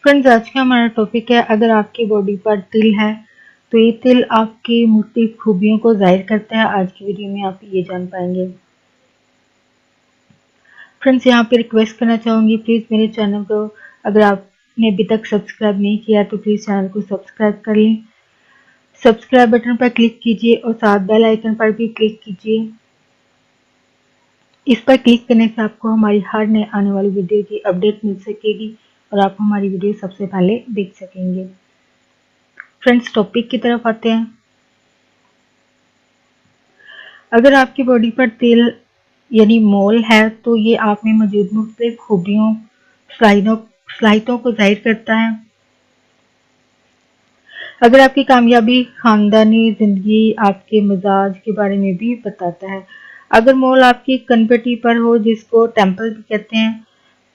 Friends, आज का हमारा टॉपिक है, अगर आपकी बॉडी पर तिल है तो ये तिल आपकी मुख्तलिफ खूबियों को जाहिर करता है। आज की वीडियो में आप ये जान पाएंगे। फ्रेंड्स, यहाँ पे रिक्वेस्ट करना चाहूँगी, प्लीज़ मेरे चैनल को अगर आपने अभी तक सब्सक्राइब नहीं किया तो प्लीज़ चैनल को सब्सक्राइब कर लें। सब्सक्राइब बटन पर क्लिक कीजिए और साथ बेल आइकन पर भी क्लिक कीजिए। इस पर क्लिक करने से आपको हमारी हर नए आने वाली वीडियो की अपडेट मिल सकेगी और आप हमारी वीडियो सबसे पहले देख सकेंगे। फ्रेंड्स, टॉपिक की तरफ आते हैं। अगर आपकी बॉडी पर तिल यानी मोल है तो ये आप में मौजूद मुख्तलिफ खूबियों सलाहियतों को जाहिर करता है। अगर आपकी कामयाबी, खानदानी जिंदगी, आपके मिजाज के बारे में भी बताता है। अगर मोल आपकी कनपटी पर हो, जिसको टेम्पल भी कहते हैं,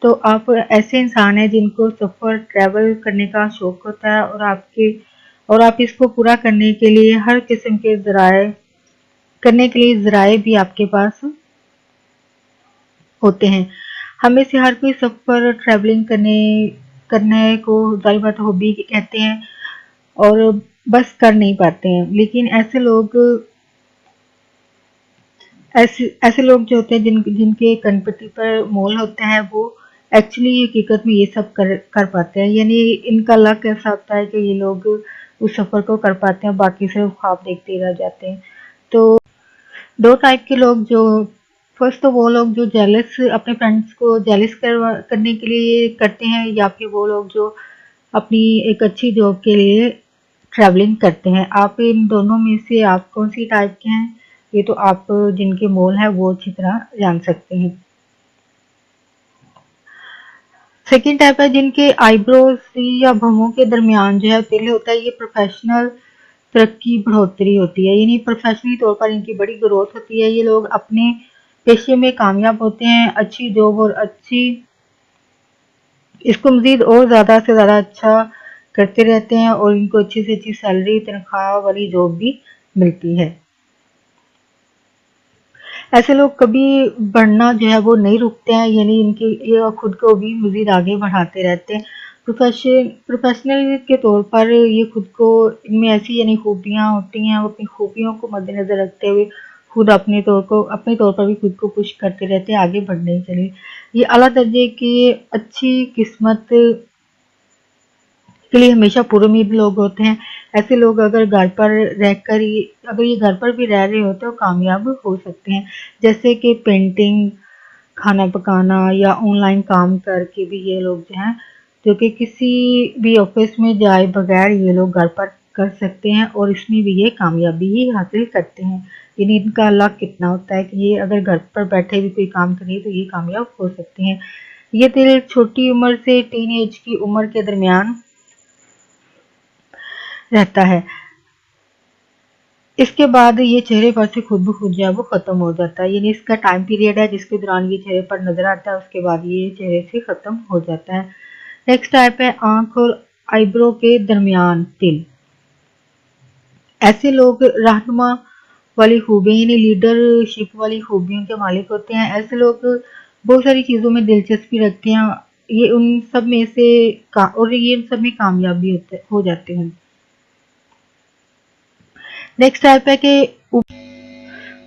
तो आप ऐसे इंसान हैं जिनको सफ़र ट्रैवल करने का शौक होता है और आप इसको पूरा करने के लिए हर किस्म के ज़राए भी आपके पास होते हैं। हमें से हर कोई सफ़र ट्रैवलिंग करने को जाहिर बात हॉबी कहते हैं और बस कर नहीं पाते हैं। लेकिन ऐसे लोग जो होते हैं जिनके कनपटी पर मोल होता है, वो एक्चुअली हकीकत में ये सब कर पाते हैं। यानी इनका लक ऐसा होता है कि ये लोग उस सफ़र को कर पाते हैं, बाकी सिर्फ ख्वाब देखते रह जाते हैं। तो दो टाइप के लोग, जो फर्स्ट तो वो लोग जो अपने फ्रेंड्स को जेलस करने के लिए करते हैं, या फिर वो लोग जो अपनी एक अच्छी जॉब के लिए ट्रैवलिंग करते हैं। आप इन दोनों में से आप कौन सी टाइप के हैं, ये तो आप जिनके मोल है वो अच्छी तरह जान सकते हैं। सेकेंड टाइप है जिनके आईब्रोज या भौहों के दरमियान जो है तिल होता है। ये प्रोफेशनल तरक्की बढ़ोतरी होती है, यानी प्रोफेशनली तौर पर इनकी बड़ी ग्रोथ होती है। ये लोग अपने पेशे में कामयाब होते हैं, अच्छी जॉब और इसको मजीद और ज़्यादा से ज़्यादा अच्छा करते रहते हैं और इनको अच्छी से अच्छी सैलरी, तनख्वाह वाली जॉब भी मिलती है। ऐसे लोग कभी बढ़ना जो है वो नहीं रुकते हैं, यानी ये खुद को भी मजीद आगे बढ़ाते रहते हैं। प्रोफेशनल के तौर पर ये खुद को, इनमें ऐसी यानी खूबियाँ होती हैं, वो अपनी खूबियों को मद्देनजर रखते हुए खुद अपने तौर पर भी खुद को पुश करते रहते हैं आगे बढ़ने के लिए। ये आला दर्जे की अच्छी किस्मत के लिए हमेशा पुरुमीद लोग होते हैं। ऐसे लोग अगर ये घर पर भी रह रहे होते हैं तो कामयाब हो सकते हैं, जैसे कि पेंटिंग, खाना पकाना या ऑनलाइन काम करके भी ये लोग जो हैं, जो कि किसी भी ऑफिस में जाए बगैर ये लोग घर पर कर सकते हैं और इसमें भी ये कामयाबी ही हासिल करते हैं। यानी इनका लक कितना होता है कि ये अगर घर पर बैठे भी कोई काम करें तो ये कामयाब हो सकते हैं। ये तिल छोटी उम्र से टीन एज की उम्र के दरमियान रहता है। इसके बाद ये चेहरे पर से खुद ब खुद जो है वो खत्म हो जाता है, यानी इसका टाइम पीरियड है जिसके दौरान ये चेहरे पर नजर आता है, उसके बाद ये चेहरे से खत्म हो जाता है। नेक्स्ट टाइप है आंख और आईब्रो के दरमियान तिल। ऐसे लोग रहनुमा वाली खूबियां यानी लीडरशिप वाली खूबियों के मालिक होते हैं। ऐसे लोग बहुत सारी चीज़ों में दिलचस्पी रखते हैं, ये उन सब में कामयाब भी हो जाते हैं। नेक्स्ट टाइप है कि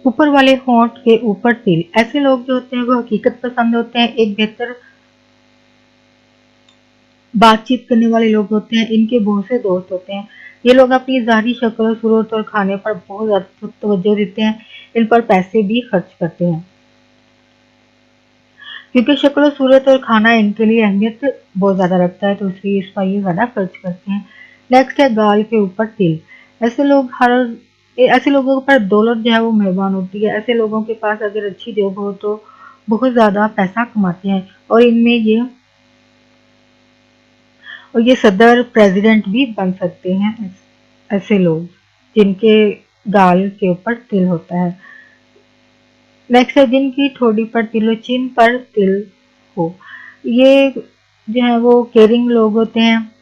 ऊपर वाले होंठ के ऊपर तिल। ऐसे लोग जो होते हैं वो हकीकत पसंद होते हैं, एक बेहतर बातचीत करने वाले लोग होते हैं, इनके बहुत से दोस्त होते हैं। ये लोग अपनी ज़ाहिरी शक्ल सूरत और खाने पर बहुत ज़्यादा तवज्जो देते हैं, इन पर पैसे भी खर्च करते हैं, क्योंकि शक्ल सूरत और खाना इनके लिए अहमियत बहुत ज़्यादा रखता है, तो इसलिए इस पर ये ज़्यादा खर्च करते हैं। नेक्स्ट है गाल के ऊपर तिल। ऐसे लोगों पर दौलत जो है वो मेहरबान होती है। ऐसे लोगों के पास अगर अच्छी जॉब हो तो बहुत ज़्यादा पैसा कमाते हैं और ये सदर प्रेसिडेंट भी बन सकते हैं, ऐसे लोग जिनके गाल के ऊपर तिल होता है। नेक्स्ट है जिनकी ठोड़ी पर तिल हो, चिन पर तिल हो। ये जो है वो केयरिंग लोग होते हैं,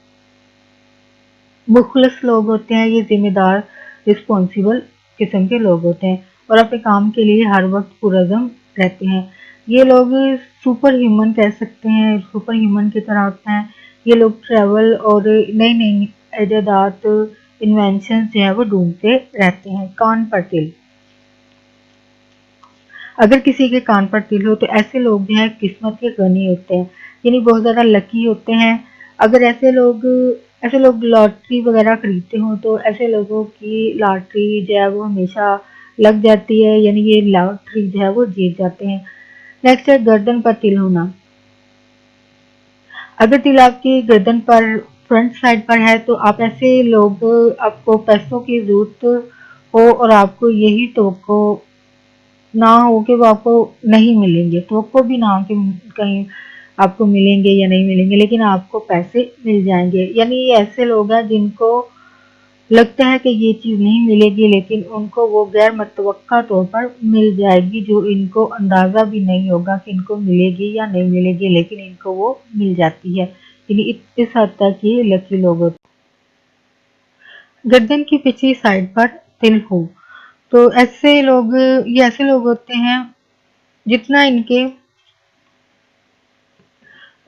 मुखलिस लोग होते हैं, ये जिम्मेदार रिस्पॉन्सिबल किस्म के लोग होते हैं और अपने काम के लिए हर वक्त पुरज़म रहते हैं। ये लोग सुपर ह्यूमन कह सकते हैं, सुपर ह्यूमन की तरह होते हैं। ये लोग ट्रैवल और नई नई इजादात, इन्वेंशन जो है वो ढूंढते रहते हैं। कान पर तिल, अगर किसी के कान पर तिल हो तो ऐसे लोग जो है किस्मत के गनी होते हैं, यानी बहुत ज़्यादा लकी होते हैं। अगर ऐसे लोग लॉटरी वगैरह खरीदते हो तो ऐसे लोगों की लॉटरी जो है वो हमेशा लग जाती है, यानी ये लॉटरी जो है वो जीत जाते हैं। नेक्स्ट है गर्दन पर तिल होना। अगर तिल आपकी गर्दन पर फ्रंट साइड पर है तो आप ऐसे लोग, आपको पैसों की जरूरत हो और आपको यही तो ना हो कि वो आपको नहीं मिलेंगे, तो भी ना हो कि कहीं आपको मिलेंगे या नहीं मिलेंगे, लेकिन आपको पैसे मिल जाएंगे। यानी ये ऐसे लोग हैं जिनको लगता है कि ये चीज़ नहीं मिलेगी, लेकिन उनको वो गैर मुतवक्का तौर पर मिल जाएगी, जो इनको अंदाज़ा भी नहीं होगा कि इनको मिलेगी या नहीं मिलेगी, लेकिन इनको वो मिल जाती है। यानी इस हद तक ये लकी लोग होते हैं। गर्दन की पिछली साइड पर तिल हो तो ये ऐसे लोग होते हैं, जितना इनके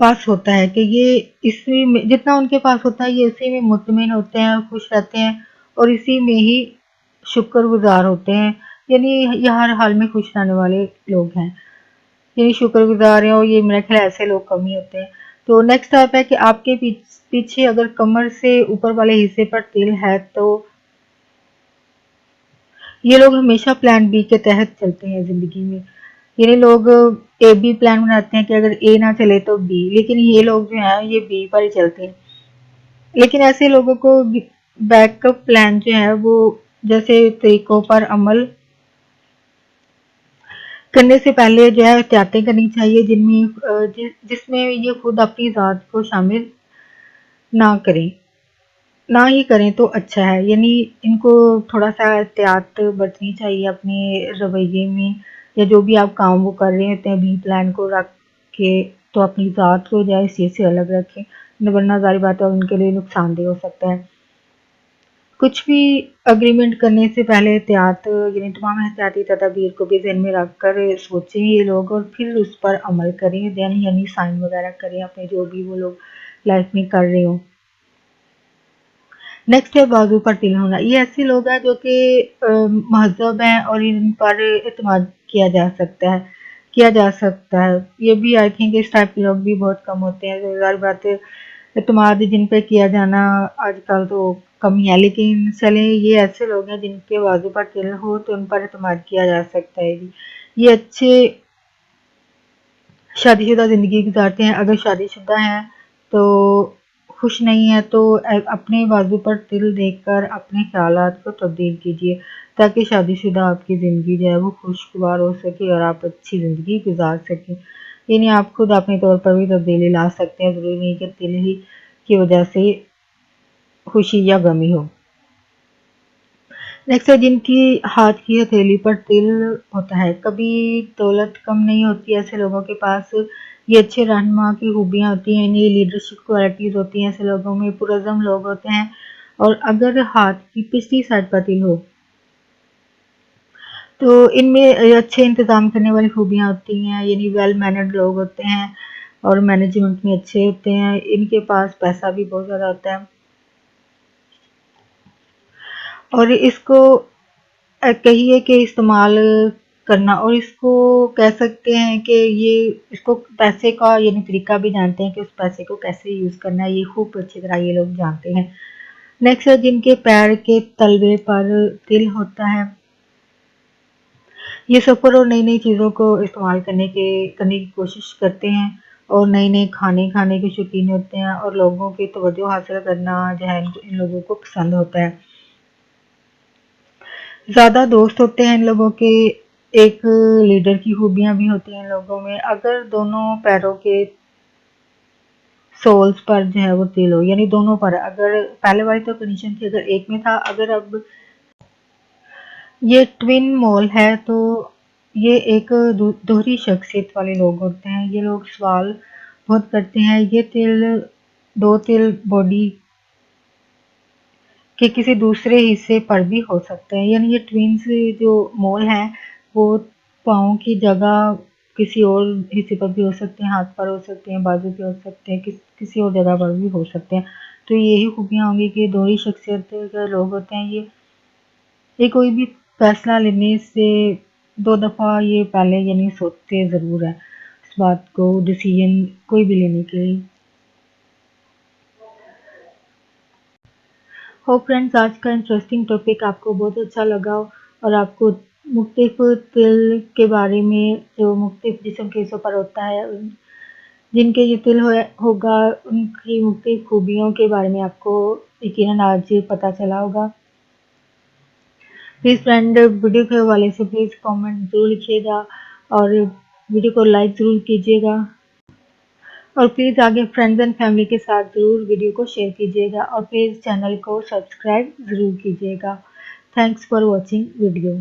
पास होता है कि ये इसी में, जितना उनके पास होता है ये इसी में मुतमिन होते हैं, खुश रहते हैं और इसी में ही शुक्रगुजार होते हैं। यानी ये हर हाल में खुश रहने वाले लोग हैं, यानी शुक्रगुजार हैं, और ये मेरा ख्याल ऐसे लोग कम ही होते हैं। तो नेक्स्ट आप है कि आपके पीछे अगर कमर से ऊपर वाले हिस्से पर तिल है तो ये लोग हमेशा प्लान बी के तहत चलते हैं जिंदगी में। यानी लोग ए बी प्लान बनाते हैं कि अगर ए ना चले तो बी, लेकिन ये लोग जो हैं ये बी पर ही चलते हैं। लेकिन ऐसे लोगों को बैकअप प्लान जो है वो जैसे तरीकों पर अमल करने से पहले जो है एहतियातें करनी चाहिए, जिसमें ये खुद अपनी ज़ात को शामिल ना करें, ना ही करें तो अच्छा है। यानी इनको थोड़ा सा एहतियात बरतनी चाहिए अपने रवैये में, या जो भी आप काम वो कर रहे होते हैं बी प्लान को रख के, तो अपनी ज़ात को जो है इस चीज़ से अलग रखें, वरना ज़ाहिर बात है उनके लिए नुकसानदेह हो सकता है। कुछ भी एग्रीमेंट करने से पहले एहतियात, यानी तमाम एहतियाती तदाबीर को भी ज़हन में रख कर सोचें ये लोग, और फिर उस पर अमल करें, देन यानी साइन वगैरह करें अपने जो भी वो लोग लाइफ में कर रहे हों। नेक्स्ट है बाजू पर तिल होना। ये ऐसे लोग हैं जो कि महज़ब हैं और इन पर एतमाद किया जा सकता है। ये भी आई थिंक इस टाइप के लोग भी बहुत कम होते हैं। तो ज़ाहिर बात है एतमाद जिन पे किया जाना आजकल तो कम ही है, लेकिन चले ये ऐसे लोग हैं जिनके बाजू पर तिल हो तो उन पर एतमाद किया जा सकता है। ये अच्छे शादीशुदा ज़िंदगी गुजारते हैं। अगर शादीशुदा हैं तो खुश नहीं है तो अपने बाजू पर तिल देखकर अपने ख्यालात को तब्दील कीजिए, ताकि शादीशुदा आपकी ज़िंदगी जो है वो खुशगवार हो सके और आप अच्छी ज़िंदगी गुजार सकें। यानी आप खुद अपने तौर पर भी तब्दीली ला सकते हैं, ज़रूरी नहीं कि तिल ही की वजह से खुशी या गमी हो। नेक्स्ट है जिनकी हाथ की हथेली पर तिल होता है। कभी दौलत कम नहीं होती ऐसे लोगों के पास। ये अच्छे रहनुमा की खूबियाँ होती हैं, ये लीडरशिप क्वालिटीज़ होती हैं, ऐसे लोगों में पुरज़म लोग होते हैं। और अगर हाथ की पिछली साइड पर तिल हो तो इनमें अच्छे इंतज़ाम करने वाली खूबियाँ होती हैं, यानी वेल मैनर्ड लोग होते हैं और मैनेजमेंट में अच्छे होते हैं। इनके पास पैसा भी बहुत ज़्यादा होता है और इसको कहिए कि इस्तेमाल करना, और इसको कह सकते हैं कि ये इसको पैसे का यानी तरीका भी जानते हैं कि उस पैसे को कैसे यूज़ करना है, ये खूब अच्छी तरह ये लोग जानते हैं। नेक्स्ट है जिनके पैर के तलवे पर तिल होता है। ये सफ़र और नई नई चीज़ों को इस्तेमाल करने की कोशिश करते हैं और नए नए खाने के शौकीन होते हैं, और लोगों की तवज्जो हासिल करना जो है इन लोगों को पसंद होता है। ज़्यादा दोस्त होते हैं इन लोगों के। एक लीडर की खूबियाँ भी होती हैं इन लोगों में। अगर दोनों पैरों के सोल्स पर जो है वो तिल हो, यानी दोनों पर, अगर पहले वाली तो कंडीशन थी अगर एक में था, अगर अब ये ट्विन मोल है तो ये एक दोहरी शख्सियत वाले लोग होते हैं। ये लोग सवाल बहुत करते हैं। ये दो तिल बॉडी के किसी दूसरे हिस्से पर भी हो सकते हैं। यानी ये ट्विन्स जो मोल हैं वो पाँव की जगह किसी और हिस्से पर भी हो सकते हैं, हाथ पर हो सकते हैं, बाजू पे हो सकते हैं, किसी और जगह पर भी हो सकते हैं। तो यही खूबियाँ होंगी कि दोहरी शख्सियत के लोग होते हैं, ये कोई भी फैसला लेने से 2 दफ़ा ये पहले यानी सोचते ज़रूर हैं इस बात को, डिसीजन कोई भी लेने के लिए। होप फ्रेंड्स आज का इंटरेस्टिंग टॉपिक आपको बहुत अच्छा लगा और आपको मुख्तलिफ तिल के बारे में, जो मुख्तलिफ जिस्म के हिस्सों पर होता है, जिनके ये तिल होगा उनकी मुख्तलिफ खूबियों के बारे में आपको यकीनन आज पता चला होगा। प्लीज़ फ्रेंड, वीडियो के हवाले से प्लीज़ कमेंट ज़रूर लिखिएगा और वीडियो को लाइक ज़रूर कीजिएगा और प्लीज़ आगे फ्रेंड्स एंड फैमिली के साथ ज़रूर वीडियो को शेयर कीजिएगा और प्लीज़ चैनल को सब्सक्राइब ज़रूर कीजिएगा। Thanks for watching video.